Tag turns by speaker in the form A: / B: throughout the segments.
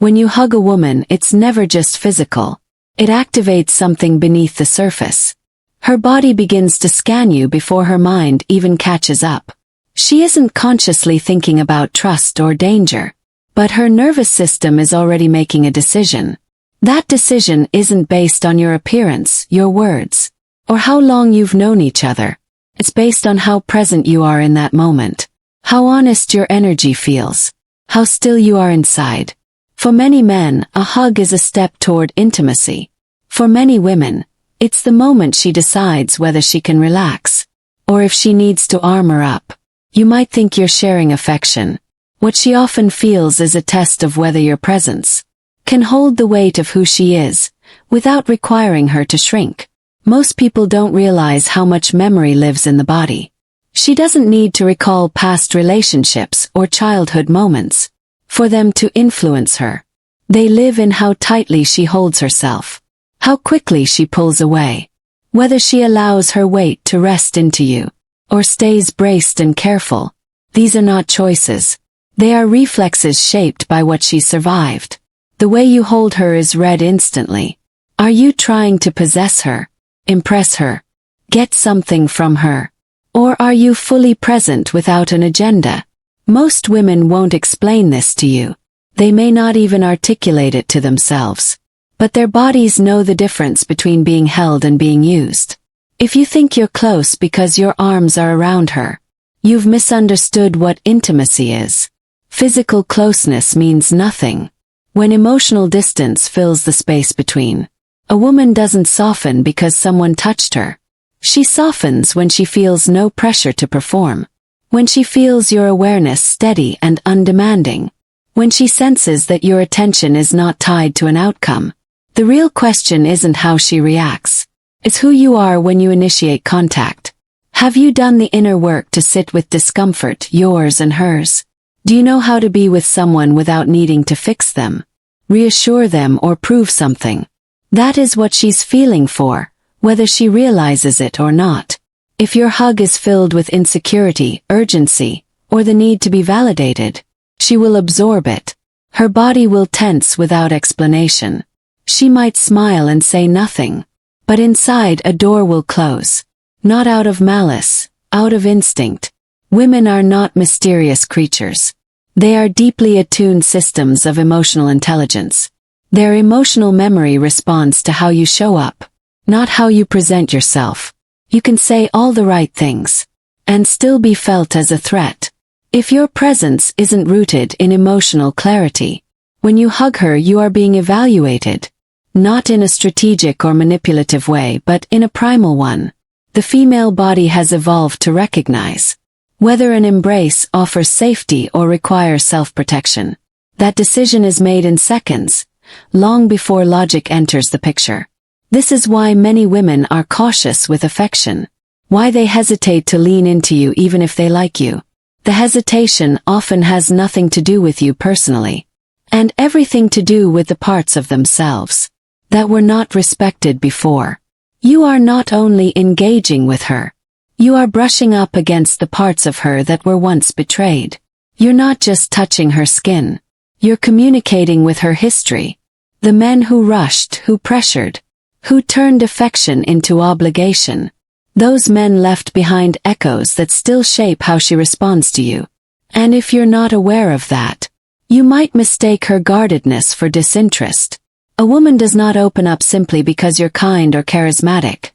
A: When you hug a woman, it's never just physical. It activates something beneath the surface. Her body begins to scan you before her mind even catches up. She isn't consciously thinking about trust or danger, but her nervous system is already making a decision. That decision isn't based on your appearance, your words, or how long you've known each other. It's based on how present you are in that moment, how honest your energy feels, how still you are inside. For many men, a hug is a step toward intimacy. For many women, it's the moment she decides whether she can relax, or if she needs to armor up. You might think you're sharing affection. What she often feels is a test of whether your presence can hold the weight of who she is, without requiring her to shrink. Most people don't realize how much memory lives in the body. She doesn't need to recall past relationships or childhood moments for them to influence her. They live in how tightly she holds herself, how quickly she pulls away, whether she allows her weight to rest into you, or stays braced and careful. These are not choices. They are reflexes shaped by what she survived. The way you hold her is read instantly. Are you trying to possess her, impress her, get something from her? Or are you fully present without an agenda? Most women won't explain this to you. They may not even articulate it to themselves. But their bodies know the difference between being held and being used. If you think you're close because your arms are around her, you've misunderstood what intimacy is. Physical closeness means nothing when emotional distance fills the space between. A woman doesn't soften because someone touched her. She softens when she feels no pressure to perform. When she feels your awareness steady and undemanding. When she senses that your attention is not tied to an outcome. The real question isn't how she reacts. It's who you are when you initiate contact. Have you done the inner work to sit with discomfort, yours and hers? Do you know how to be with someone without needing to fix them, reassure them or prove something? That is what she's feeling for, whether she realizes it or not. If your hug is filled with insecurity, urgency, or the need to be validated, she will absorb it. Her body will tense without explanation. She might smile and say nothing, but inside a door will close. Not out of malice, out of instinct. Women are not mysterious creatures. They are deeply attuned systems of emotional intelligence. Their emotional memory responds to how you show up, not how you present yourself. You can say all the right things, and still be felt as a threat. If your presence isn't rooted in emotional clarity, when you hug her you are being evaluated. Not in a strategic or manipulative way but in a primal one. The female body has evolved to recognize whether an embrace offers safety or requires self-protection. That decision is made in seconds, long before logic enters the picture. This is why many women are cautious with affection, why they hesitate to lean into you even if they like you. The hesitation often has nothing to do with you personally, and everything to do with the parts of themselves that were not respected before. You are not only engaging with her, you are brushing up against the parts of her that were once betrayed. You're not just touching her skin. You're communicating with her history. The men who rushed, who pressured, who turned affection into obligation. Those men left behind echoes that still shape how she responds to you. And if you're not aware of that, you might mistake her guardedness for disinterest. A woman does not open up simply because you're kind or charismatic.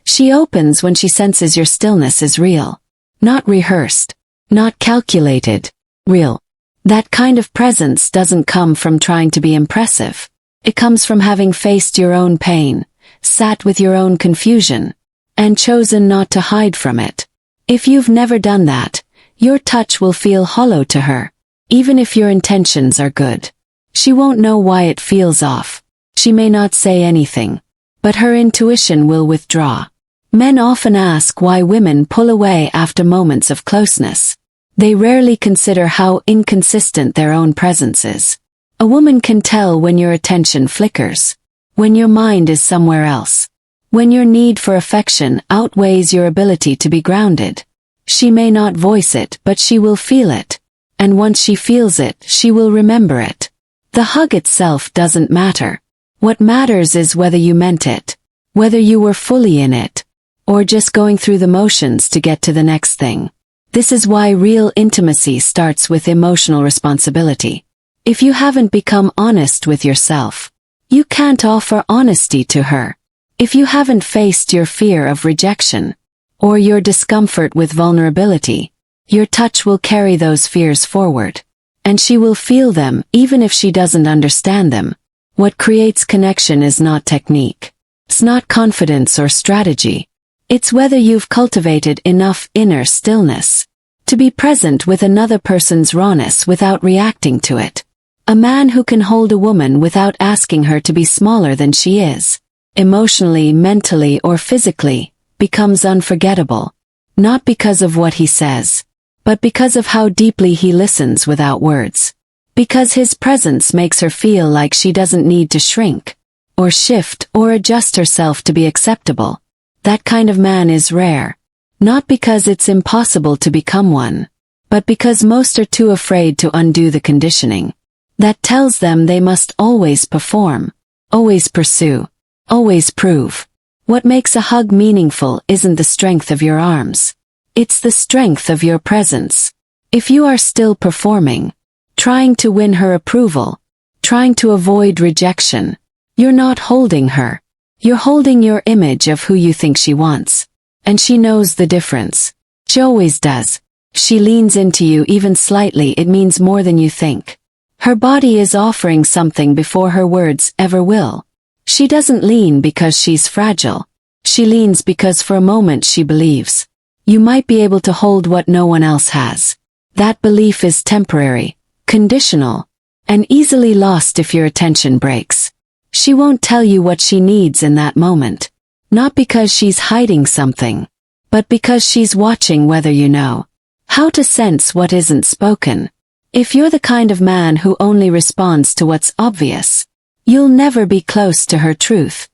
A: She opens when she senses your stillness is real. Not rehearsed. Not calculated. Real. That kind of presence doesn't come from trying to be impressive. It comes from having faced your own pain, sat with your own confusion, and chosen not to hide from it. If you've never done that, your touch will feel hollow to her, even if your intentions are good. She won't know why it feels off. She may not say anything, but her intuition will withdraw. Men often ask why women pull away after moments of closeness. They rarely consider how inconsistent their own presence is. A woman can tell when your attention flickers, when your mind is somewhere else, when your need for affection outweighs your ability to be grounded. She may not voice it, but she will feel it. And once she feels it, she will remember it. The hug itself doesn't matter. What matters is whether you meant it, whether you were fully in it, or just going through the motions to get to the next thing. This is why real intimacy starts with emotional responsibility. If you haven't become honest with yourself, you can't offer honesty to her. If you haven't faced your fear of rejection, or your discomfort with vulnerability, your touch will carry those fears forward. And she will feel them even if she doesn't understand them. What creates connection is not technique. It's not confidence or strategy. It's whether you've cultivated enough inner stillness to be present with another person's rawness without reacting to it. A man who can hold a woman without asking her to be smaller than she is, emotionally, mentally, or physically, becomes unforgettable. Not because of what he says, but because of how deeply he listens without words. Because his presence makes her feel like she doesn't need to shrink, or shift, or adjust herself to be acceptable. That kind of man is rare. Not because it's impossible to become one, but because most are too afraid to undo the conditioning that tells them they must always perform, always pursue, always prove. What makes a hug meaningful isn't the strength of your arms. It's the strength of your presence. If you are still performing, trying to win her approval, trying to avoid rejection, you're not holding her. You're holding your image of who you think she wants. And she knows the difference. She always does. She leans into you even slightly, it means more than you think. Her body is offering something before her words ever will. She doesn't lean because she's fragile. She leans because for a moment she believes. You might be able to hold what no one else has. That belief is temporary, conditional, and easily lost if your attention breaks. She won't tell you what she needs in that moment. Not because she's hiding something, but because she's watching whether you know how to sense what isn't spoken. If you're the kind of man who only responds to what's obvious, you'll never be close to her truth.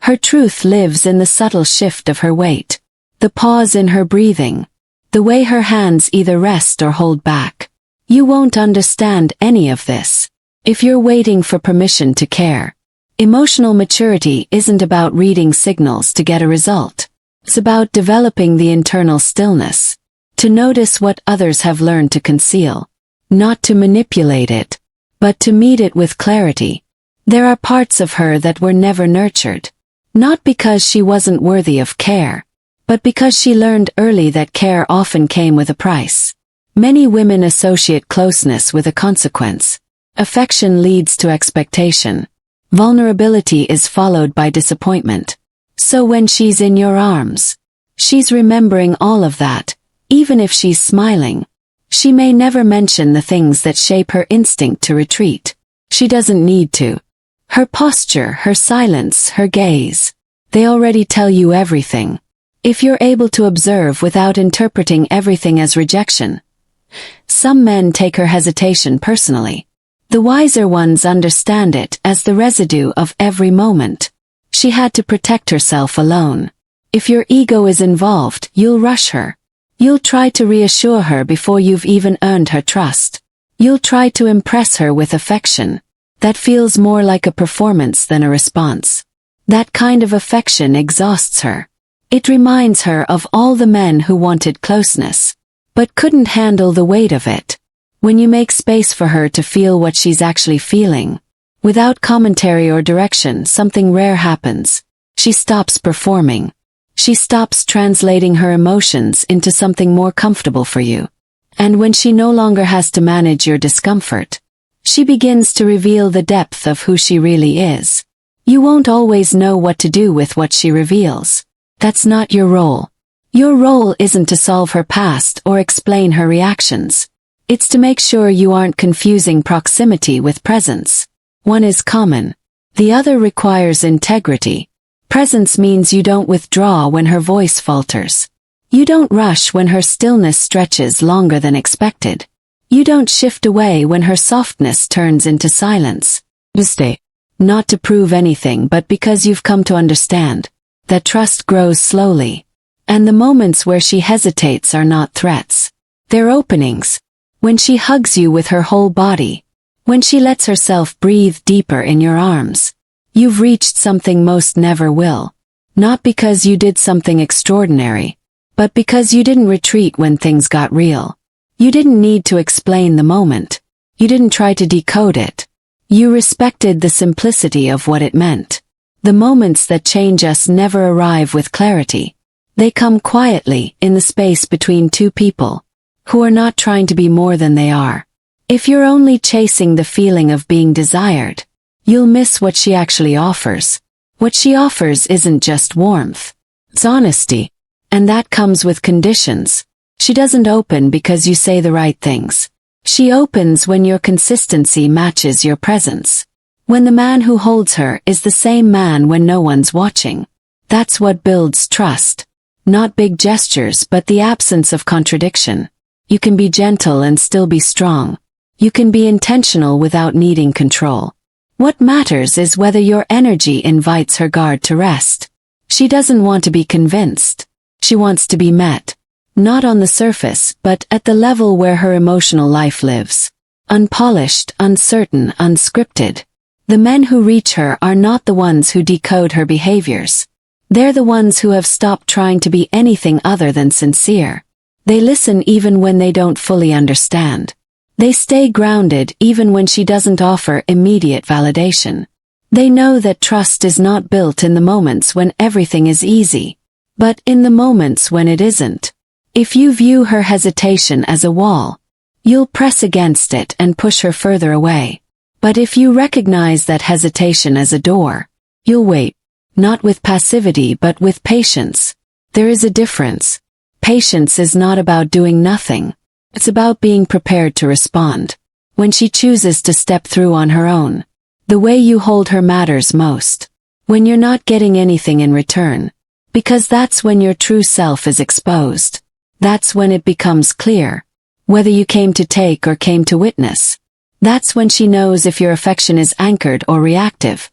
A: Her truth lives in the subtle shift of her weight, the pause in her breathing, the way her hands either rest or hold back. You won't understand any of this if you're waiting for permission to care. Emotional maturity isn't about reading signals to get a result. It's about developing the internal stillness, to notice what others have learned to conceal, not to manipulate it, but to meet it with clarity. There are parts of her that were never nurtured, not because she wasn't worthy of care, but because she learned early that care often came with a price. Many women associate closeness with a consequence. Affection leads to expectation. Vulnerability is followed by disappointment. So when she's in your arms, she's remembering all of that, even if she's smiling. She may never mention the things that shape her instinct to retreat. She doesn't need to. Her posture, her silence, her gaze, they already tell you everything. If you're able to observe without interpreting everything as rejection. Some men take her hesitation personally. The wiser ones understand it as the residue of every moment. She had to protect herself alone. If your ego is involved, you'll rush her. You'll try to reassure her before you've even earned her trust. You'll try to impress her with affection that feels more like a performance than a response. That kind of affection exhausts her. It reminds her of all the men who wanted closeness, but couldn't handle the weight of it. When you make space for her to feel what she's actually feeling, without commentary or direction, something rare happens. She stops performing. She stops translating her emotions into something more comfortable for you. And when she no longer has to manage your discomfort, she begins to reveal the depth of who she really is. You won't always know what to do with what she reveals. That's not your role. Your role isn't to solve her past or explain her reactions. It's to make sure you aren't confusing proximity with presence. One is common. The other requires integrity. Presence means you don't withdraw when her voice falters. You don't rush when her stillness stretches longer than expected. You don't shift away when her softness turns into silence. You stay. Not to prove anything, but because you've come to understand that trust grows slowly. And the moments where she hesitates are not threats. They're openings. When she hugs you with her whole body, When she lets herself breathe deeper in your arms, you've reached something most never will. Not because you did something extraordinary, but because you didn't retreat when things got real. You didn't need to explain the moment. You didn't try to decode it. You respected the simplicity of what it meant. The moments that change us never arrive with clarity. They come quietly in the space between two people who are not trying to be more than they are. If you're only chasing the feeling of being desired, you'll miss what she actually offers. What she offers isn't just warmth. It's honesty. And that comes with conditions. She doesn't open because you say the right things. She opens when your consistency matches your presence. When the man who holds her is the same man when no one's watching. That's what builds trust. Not big gestures, but the absence of contradiction. You can be gentle and still be strong. You can be intentional without needing control. What matters is whether your energy invites her guard to rest. She doesn't want to be convinced. She wants to be met. Not on the surface, but at the level where her emotional life lives. Unpolished, uncertain, unscripted. The men who reach her are not the ones who decode her behaviors. They're the ones who have stopped trying to be anything other than sincere. They listen even when they don't fully understand. They stay grounded even when she doesn't offer immediate validation. They know that trust is not built in the moments when everything is easy, but in the moments when it isn't. If you view her hesitation as a wall, you'll press against it and push her further away. But if you recognize that hesitation as a door, you'll wait, not with passivity but with patience. There is a difference. Patience is not about doing nothing. It's about being prepared to respond. When she chooses to step through on her own, the way you hold her matters most. When you're not getting anything in return. Because that's when your true self is exposed. That's when it becomes clear. Whether you came to take or came to witness. That's when she knows if your affection is anchored or reactive.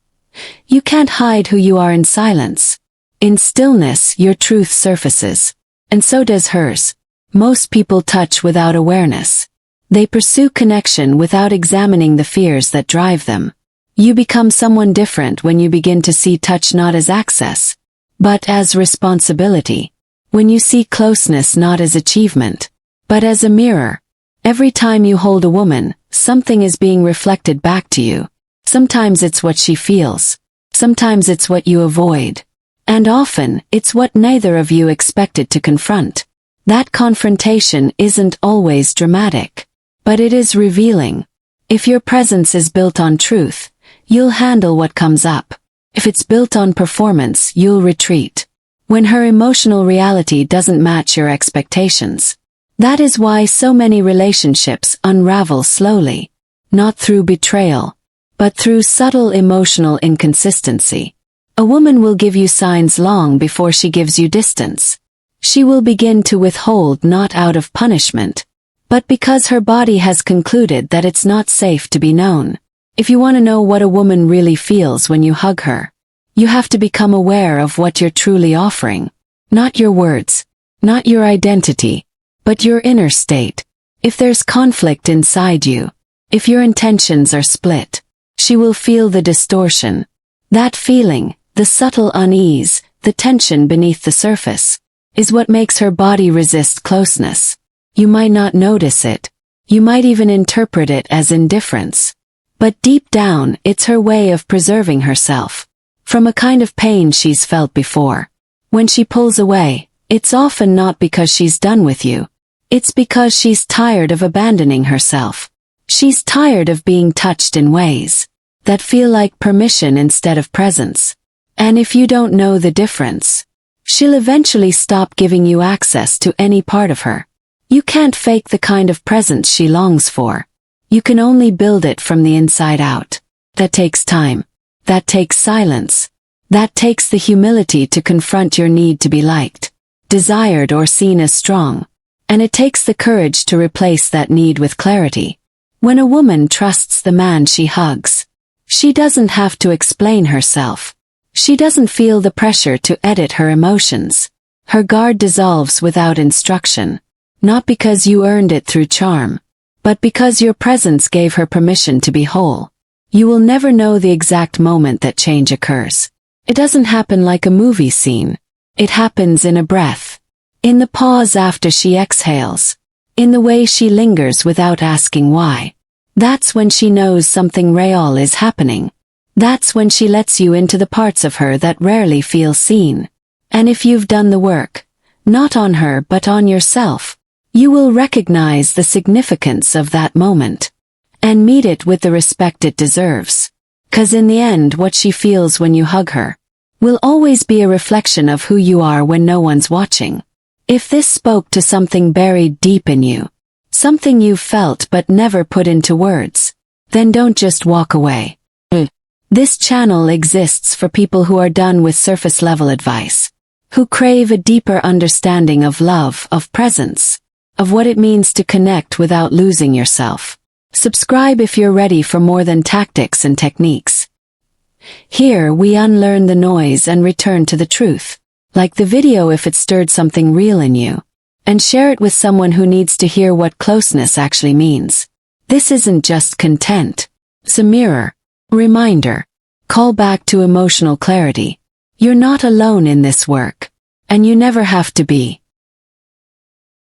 A: You can't hide who you are in silence. In stillness, your truth surfaces. And so does hers. Most people touch without awareness. They pursue connection without examining the fears that drive them. You become someone different when you begin to see touch not as access, but as responsibility. When you see closeness not as achievement, but as a mirror. Every time you hold a woman, something is being reflected back to you. Sometimes it's what she feels. Sometimes it's what you avoid. And often, it's what neither of you expected to confront. That confrontation isn't always dramatic, but it is revealing. If your presence is built on truth, you'll handle what comes up. If it's built on performance, you'll retreat. When her emotional reality doesn't match your expectations. That is why so many relationships unravel slowly. Not through betrayal, but through subtle emotional inconsistency. A woman will give you signs long before she gives you distance. She will begin to withhold not out of punishment, but because her body has concluded that it's not safe to be known. If you want to know what a woman really feels when you hug her, you have to become aware of what you're truly offering. Not your words, not your identity, but your inner state. If there's conflict inside you, if your intentions are split, she will feel the distortion. That feeling, the subtle unease, the tension beneath the surface, is what makes her body resist closeness. You might not notice it. You might even interpret it as indifference. But deep down, it's her way of preserving herself from a kind of pain she's felt before. When she pulls away, it's often not because she's done with you. It's because she's tired of abandoning herself. She's tired of being touched in ways that feel like permission instead of presence. And if you don't know the difference, she'll eventually stop giving you access to any part of her. You can't fake the kind of presence she longs for. You can only build it from the inside out. That takes time. That takes silence. That takes the humility to confront your need to be liked, desired or seen as strong. And it takes the courage to replace that need with clarity. When a woman trusts the man she hugs, she doesn't have to explain herself. She doesn't feel the pressure to edit her emotions. Her guard dissolves without instruction. Not because you earned it through charm, but because your presence gave her permission to be whole. You will never know the exact moment that change occurs. It doesn't happen like a movie scene. It happens in a breath. In the pause after she exhales. In the way she lingers without asking why. That's when she knows something real is happening. That's when she lets you into the parts of her that rarely feel seen. And if you've done the work, not on her but on yourself, you will recognize the significance of that moment. And meet it with the respect it deserves. 'Cause in the end what she feels when you hug her will always be a reflection of who you are when no one's watching. If this spoke to something buried deep in you, something you've felt but never put into words, then don't just walk away. This channel exists for people who are done with surface-level advice, who crave a deeper understanding of love, of presence, of what it means to connect without losing yourself. Subscribe if you're ready for more than tactics and techniques. Here we unlearn the noise and return to the truth. Like the video if it stirred something real in you. And share it with someone who needs to hear what closeness actually means. This isn't just content. It's a mirror. Reminder. Call back to emotional clarity. You're not alone in this work. And you never have to be.